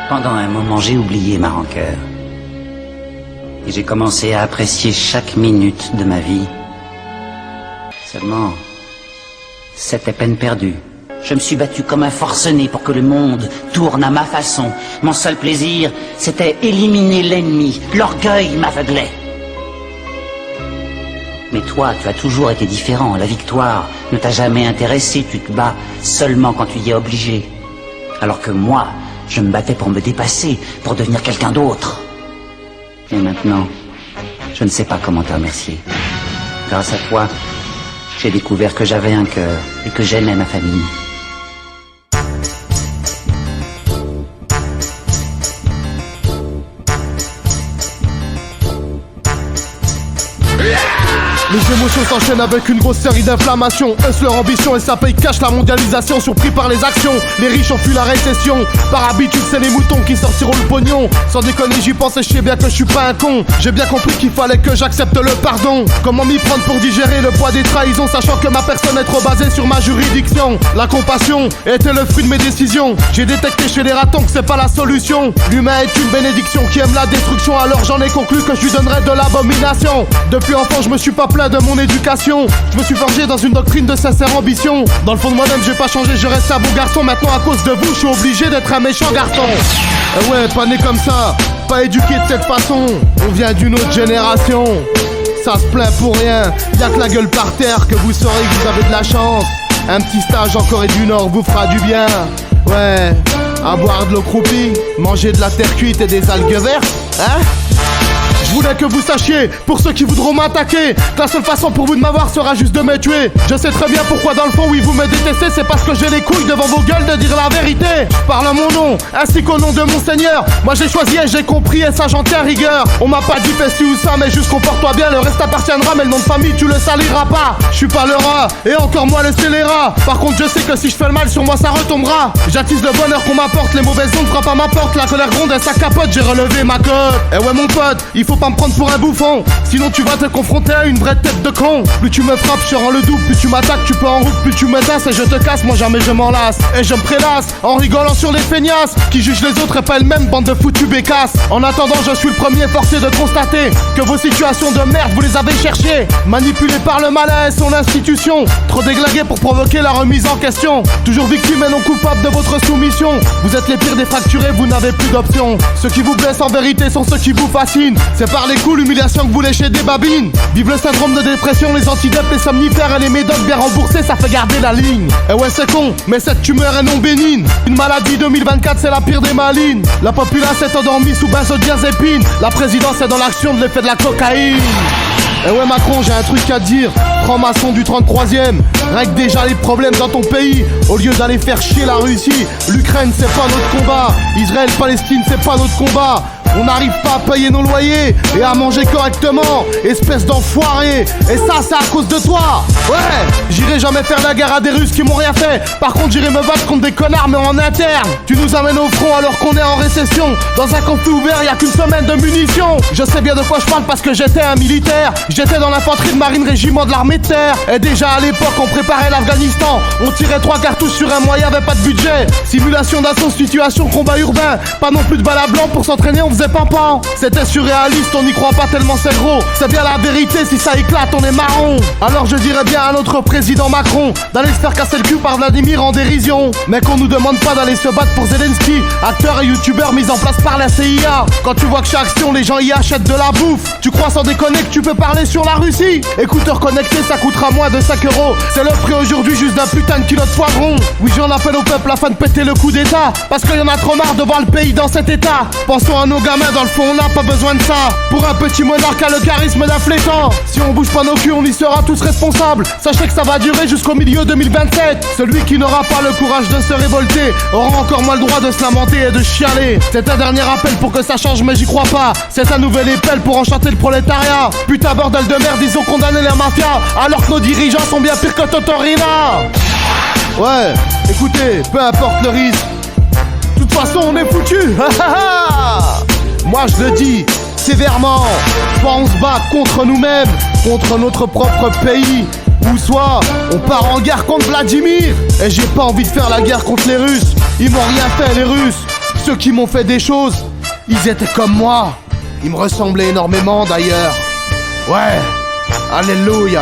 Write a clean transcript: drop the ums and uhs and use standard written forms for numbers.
Pendant un moment, j'ai oublié ma rancœur. Et j'ai commencé à apprécier chaque minute de ma vie. Seulement, c'était peine perdue. Je me suis battu comme un forcené pour que le monde tourne à ma façon. Mon seul plaisir, c'était éliminer l'ennemi. L'orgueil m'aveuglait. Mais toi, tu as toujours été différent. La victoire ne t'a jamais intéressé. Tu te bats seulement quand tu y es obligé. Alors que moi, je me battais pour me dépasser, pour devenir quelqu'un d'autre. Et maintenant, je ne sais pas comment te remercier. Grâce à toi, j'ai découvert que j'avais un cœur et que j'aimais ma famille. Les émotions s'enchaînent avec une grosse série d'inflammations. Est-ce leur ambition et ça paye cash la mondialisation? Surpris par les actions, les riches ont fui la récession. Par habitude c'est les moutons qui sortiront le pognon. Sans déconner j'y pense et je sais bien que je suis pas un con. J'ai bien compris qu'il fallait que j'accepte le pardon. Comment m'y prendre pour digérer le poids des trahisons, sachant que ma personne est trop basée sur ma juridiction. La compassion était le fruit de mes décisions. J'ai détecté chez les ratons que c'est pas la solution. L'humain est une bénédiction qui aime la destruction. Alors j'en ai conclu que je lui donnerais de l'abomination. Depuis enfant je me suis pas plein de mon éducation. Je me suis forgé dans une doctrine de sincère ambition. Dans le fond de moi-même j'ai pas changé, je reste un bon garçon. Maintenant à cause de vous je suis obligé d'être un méchant garçon. Ouais, pas né comme ça, pas éduqué de cette façon. On vient d'une autre génération. Ça se plaint pour rien, y'a que la gueule par terre que vous saurez que vous avez de la chance. Un petit stage en Corée du Nord vous fera du bien. Ouais, à boire de l'eau croupie, manger de la terre cuite et des algues vertes. Hein? Je voulais que vous sachiez, pour ceux qui voudront m'attaquer, que la seule façon pour vous de m'avoir sera juste de me tuer. Je sais très bien pourquoi dans le fond oui vous me détestez. C'est parce que j'ai les couilles devant vos gueules de dire la vérité. Je parle à mon nom, ainsi qu'au nom de mon Seigneur. Moi j'ai choisi et j'ai compris et ça j'en tiens rigueur. On m'a pas dit fais ci ou ça mais juste comporte-toi bien. Le reste appartiendra mais le nom de famille tu le saliras pas. Je suis pas le rat et encore moins le scélérat. Par contre je sais que si je fais le mal sur moi ça retombera. J'attise le bonheur qu'on m'apporte, les mauvaises ondes frappent à ma porte. La colère gronde et ça capote, j'ai relevé ma cote. Eh ouais mon pote, il faut pas me prendre pour un bouffon, sinon tu vas te confronter à une vraie tête de con. Plus tu me frappes, je rends le double, plus tu m'attaques, tu peux en route, plus tu me tasses et je te casse, moi jamais je m'en lasse. Et je me prélasse, en rigolant sur les feignasses, qui jugent les autres et pas elles-mêmes, bande de foutus bécasses. En attendant, je suis le premier forcé de constater que vos situations de merde, vous les avez cherchées. Manipulés par le malin et son institution, trop déglingués pour provoquer la remise en question. Toujours victime et non coupable de votre soumission. Vous êtes les pires des fracturés, vous n'avez plus d'options. Ceux qui vous blessent en vérité sont ceux qui vous fascinent. C'est par les coups, l'humiliation que vous léchez des babines. Vive le syndrome de dépression, les antidopes, les somnifères et les médocs bien remboursés, ça fait garder la ligne. Et ouais c'est con, mais cette tumeur est non bénigne. Une maladie 2024 c'est la pire des malines. La populace est endormie sous benzodiazépine. La présidence est dans l'action de l'effet de la cocaïne. Et ouais Macron, j'ai un truc à te dire. Franc-maçon du 33e, règle déjà les problèmes dans ton pays au lieu d'aller faire chier la Russie. L'Ukraine c'est pas notre combat, Israël-Palestine c'est pas notre combat. On n'arrive pas à payer nos loyers et à manger correctement, espèce d'enfoiré. Et ça c'est à cause de toi. Ouais, j'irai jamais faire la guerre à des Russes qui m'ont rien fait. Par contre j'irai me battre contre des connards mais en interne. Tu nous amènes au front alors qu'on est en récession. Dans un conflit ouvert y'a qu'une semaine de munitions. Je sais bien de quoi je parle parce que j'étais un militaire. J'étais dans l'infanterie de marine régiment de l'armée de terre. Et déjà à l'époque on préparait l'Afghanistan. On tirait 3 cartouches sur un mois, y'avait pas de budget. Simulation d'assaut, situation, combat urbain. Pas non plus de balles à blanc pour s'entraîner, on faisait pimpant. C'était surréaliste, on n'y croit pas tellement c'est gros. C'est bien la vérité, si ça éclate on est marron. Alors je dirais bien à notre président Macron d'aller se faire casser le cul par Vladimir en dérision. Mais qu'on nous demande pas d'aller se battre pour Zelensky, acteur et youtubeur mis en place par la CIA. Quand tu vois que chaque action les gens y achètent de la bouffe, tu crois sans déconner que tu peux parler sur la Russie. Écouteur connecté ça coûtera moins de 5 €. C'est le prix aujourd'hui juste d'un putain de kilo de poivron. Oui j'en appelle au peuple afin de péter le coup d'état, parce qu'il y en a trop marre de voir le pays dans cet état. Pensons à nos gamins, dans le fond on n'a pas besoin de ça. Pour un petit monarque à le charisme d'un flétan, si on bouge pas nos culs on y sera tous responsables. Sachez que ça va durer jusqu'au milieu 2027. Celui qui n'aura pas le courage de se révolter aura encore moins le droit de se lamenter et de chialer. C'est un dernier appel pour que ça change mais j'y crois pas. C'est un nouvel épelle pour enchanter le prolétariat. Putain bordel de merde, ils ont condamné la mafia alors que nos dirigeants sont bien pires que Totorina. Ouais, écoutez, peu importe le risque, de toute façon on est foutus. Moi je le dis sévèrement, soit on se bat contre nous-mêmes, contre notre propre pays, ou soit on part en guerre contre Vladimir. Et j'ai pas envie de faire la guerre contre les Russes, ils m'ont rien fait les Russes. ceux qui m'ont fait des choses, ils étaient comme moi. Ils me ressemblaient énormément d'ailleurs. Ouais, alléluia.